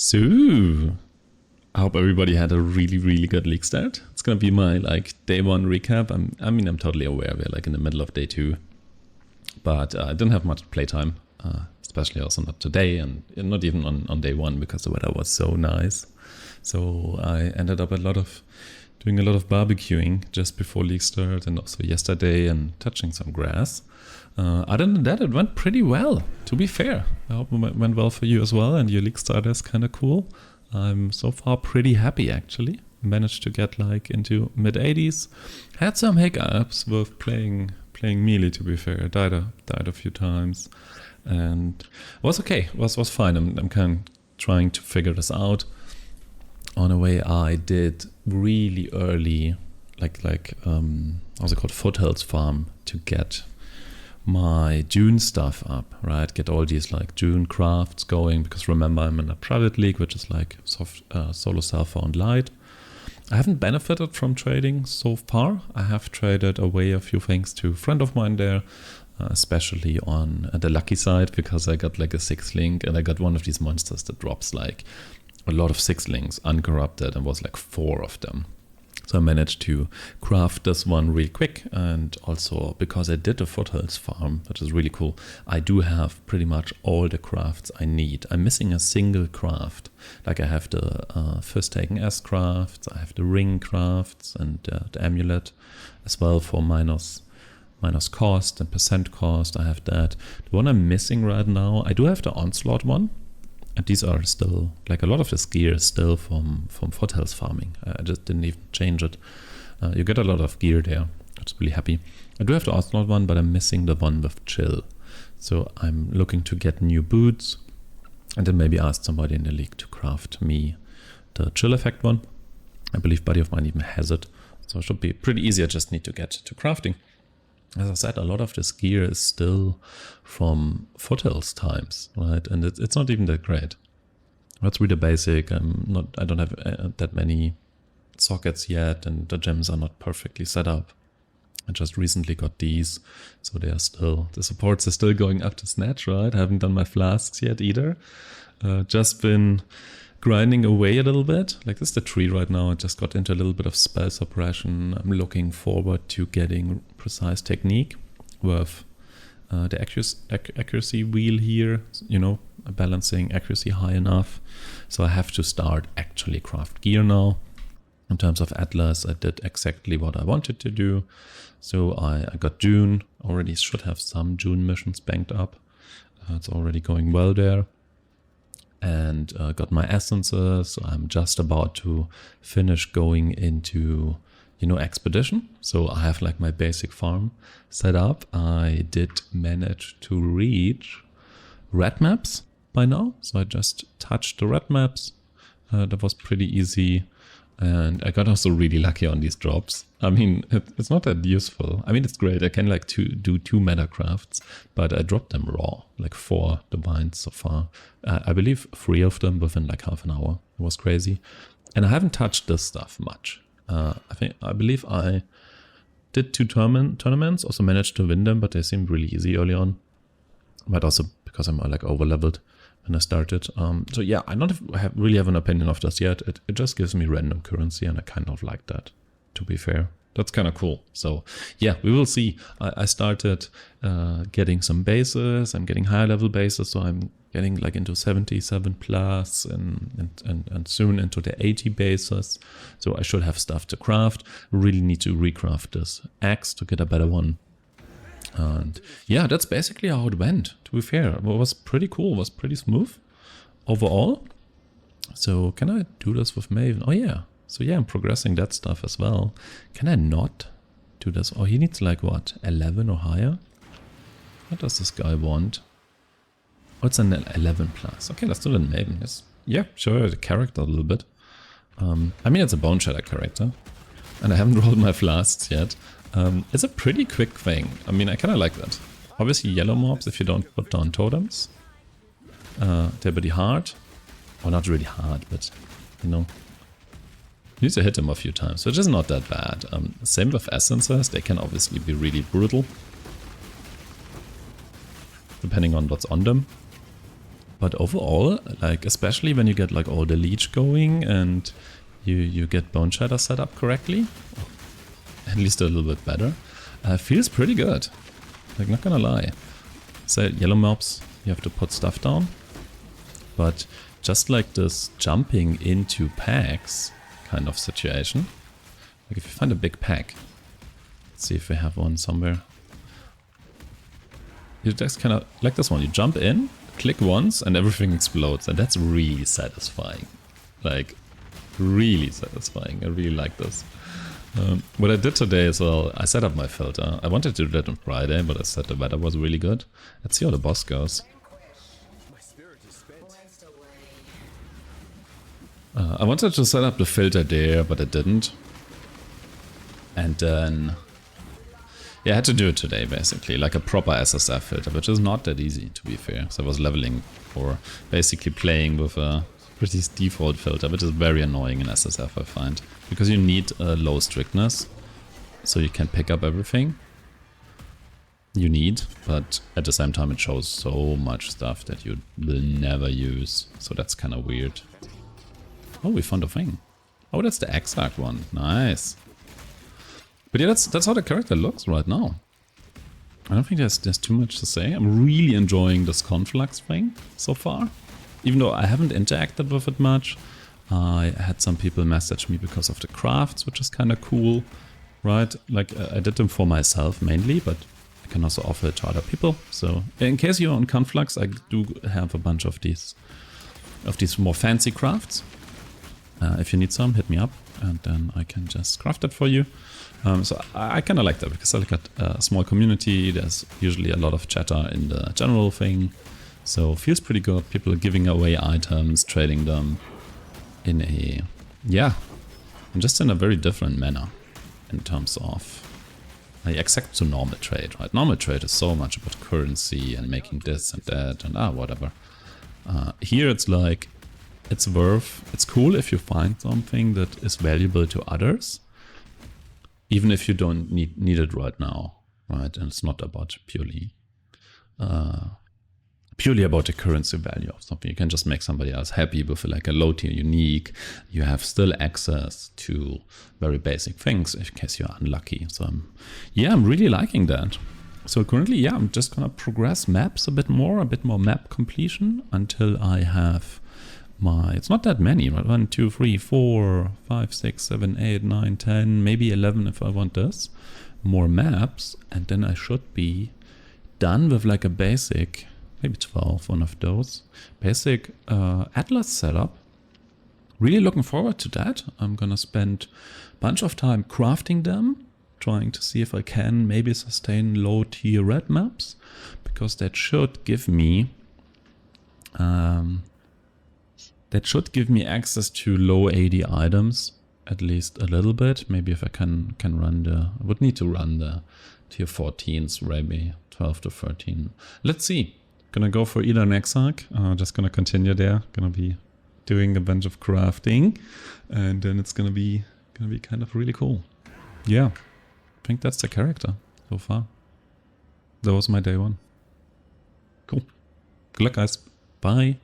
So, I hope everybody had a really good league start. It's gonna be my day one recap. I'm totally aware we're in the middle of day two, but I didn't have much playtime, especially also not today and not even on day one because the weather was so nice. So I ended up doing a lot of barbecuing just before league start and also yesterday and touching some grass. Other than that, it went pretty well, to be fair. I hope it went well for you as well, and your league starter is kind of cool. I'm so far pretty happy, actually. Managed to get into mid-80s. Had some hiccups with playing melee, to be fair. Died a few times. And was okay, was fine. I'm kind of trying to figure this out. On a way, I did really early, how's it called, Foothills farm to get my June stuff up, right? Get all these June crafts going, because remember I'm in a private league, which is solo self-found light. I haven't benefited from trading so far. I have traded away a few things to a friend of mine there, especially on the lucky side, because I got a 6-link and I got one of these monsters that drops a lot of 6-links uncorrupted, and was 4 of them. So I managed to craft this one real quick, and also because I did a Foothills farm, which is really cool, I do have pretty much all the crafts I need. I'm missing a single craft. I have the First Taken S crafts, I have the ring crafts, and the amulet as well for minus cost and percent cost. I have that. The one I'm missing right now, I do have the Onslaught one. And these are still, a lot of this gear is still from Foothills farming. I just didn't even change it. You get a lot of gear there. I'm just really happy. I do have the Onslaught one, but I'm missing the one with Chill. So I'm looking to get new boots, and then maybe ask somebody in the league to craft me the Chill effect one. I believe buddy of mine even has it. So it should be pretty easy. I just need to get to crafting. As I said, a lot of this gear is still from Foothills times, right? And it's not even that great. That's really basic. I don't have that many sockets yet, and the gems are not perfectly set up. I just recently got these, so the supports are still going up to snatch, right? I haven't done my flasks yet either. Just been grinding away a little bit. This is the tree right now. I just got into a little bit of spell suppression. I'm looking forward to getting precise technique with the accuracy wheel here, balancing accuracy high enough. So I have to start actually craft gear now. In terms of Atlas, I did exactly what I wanted to do. So I got June, already should have some June missions banked up. It's already going well there. And got my essences. I'm just about to finish going into, expedition. So I have my basic farm set up. I did manage to reach red maps by now. So I just touched the red maps. That was pretty easy. And I got also really lucky on these drops. It's not that useful. It's great. I can do 2 meta crafts, but I dropped them raw, 4 divines so far. I believe 3 of them within half an hour. It was crazy. And I haven't touched this stuff much. I believe I did 2 tournaments, also managed to win them, but they seemed really easy early on. But also because I'm over leveled when I started. So yeah, I don't really have an opinion of this yet. It just gives me random currency, and I kind of like that, to be fair. That's kind of cool. So yeah, we will see. I started getting some bases. I'm getting higher level bases, so I'm getting into 77 plus and soon into the 80 bases. So I should have stuff to craft. Really need to recraft this axe to get a better one. And yeah, that's basically how it went, to be fair. It was pretty cool, it was pretty smooth overall. So can I do this with Maven? Oh yeah, so yeah, I'm progressing that stuff as well. Can I not do this? Oh, he needs what, 11 or higher? What does this guy want? Oh, it's an 11 plus. Okay, let's do it in Maven. Yes. Yeah, sure, the character a little bit. It's a Boneshatter character, and I haven't rolled my flasks yet. It's a pretty quick thing. I kind of like that. Obviously yellow mobs, if you don't put down totems, they're pretty hard. Or not really hard, but you need to hit them a few times, which is not that bad. Same with essences, they can obviously be really brutal, depending on what's on them. But overall, like especially when you get like all the leech going and you get Boneshatter set up correctly, at least a little bit better, feels pretty good. Like, not gonna lie. So yellow mobs, you have to put stuff down. But just like this jumping into packs kind of situation, like if you find a big pack, let's see if we have one somewhere. You just kind of, like this one, you jump in, click once and everything explodes, and that's really satisfying. Like, really satisfying. I really like this. What I did today as well, I set up my filter. I wanted to do that on Friday, but I said the weather was really good. Let's see how the boss goes. I wanted to set up the filter there, but I didn't. And then... yeah, I had to do it today, basically, like a proper SSF filter, which is not that easy, to be fair. So I was leveling or basically playing with a pretty default filter, which is very annoying in SSF, I find. Because you need a low strictness, so you can pick up everything you need, but at the same time it shows so much stuff that you will never use. So that's kind of weird. Oh, we found a thing. Oh, that's the exact one. Nice. But yeah, that's how the character looks right now. I don't think there's too much to say. I'm really enjoying this Conflux thing so far. Even though I haven't interacted with it much. I had some people message me because of the crafts, which is kind of cool, right? Like, I did them for myself mainly, but I can also offer it to other people. So, in case you're on Conflux, I do have a bunch of these more fancy crafts. If you need some, hit me up, and then I can just craft it for you. So I kind of like that, because I like a small community. There's usually a lot of chatter in the general thing. So it feels pretty good. People are giving away items, trading them in a, yeah, just in a very different manner in terms of, except to normal trade, right? Normal trade is so much about currency and making this and that and whatever. Here it's like, it's cool if you find something that is valuable to others, even if you don't need it right now, right? And it's not about purely about the currency value of something. You can just make somebody else happy with like a low tier unique. You have still access to very basic things in case you're unlucky. So I'm really liking that. So currently, yeah, I'm just gonna progress maps a bit more map completion until I have it's not that many, right? 1, 2, 3, 4, 5, 6, 7, 8, 9, 10, maybe 11 if I want this. More maps, and then I should be done with like a basic, maybe 12, one of those. Basic Atlas setup. Really looking forward to that. I'm gonna spend a bunch of time crafting them, trying to see if I can maybe sustain low tier red maps, because that should give me access to low AD items, at least a little bit. Maybe if I can run I would need to run the tier 14s, maybe 12 to 13. Let's see. Gonna go for either next arc. Just gonna continue there. Gonna be doing a bunch of crafting, and then it's gonna be kind of really cool. Yeah, I think that's the character so far. That was my day one. Cool. Good luck, guys. Bye.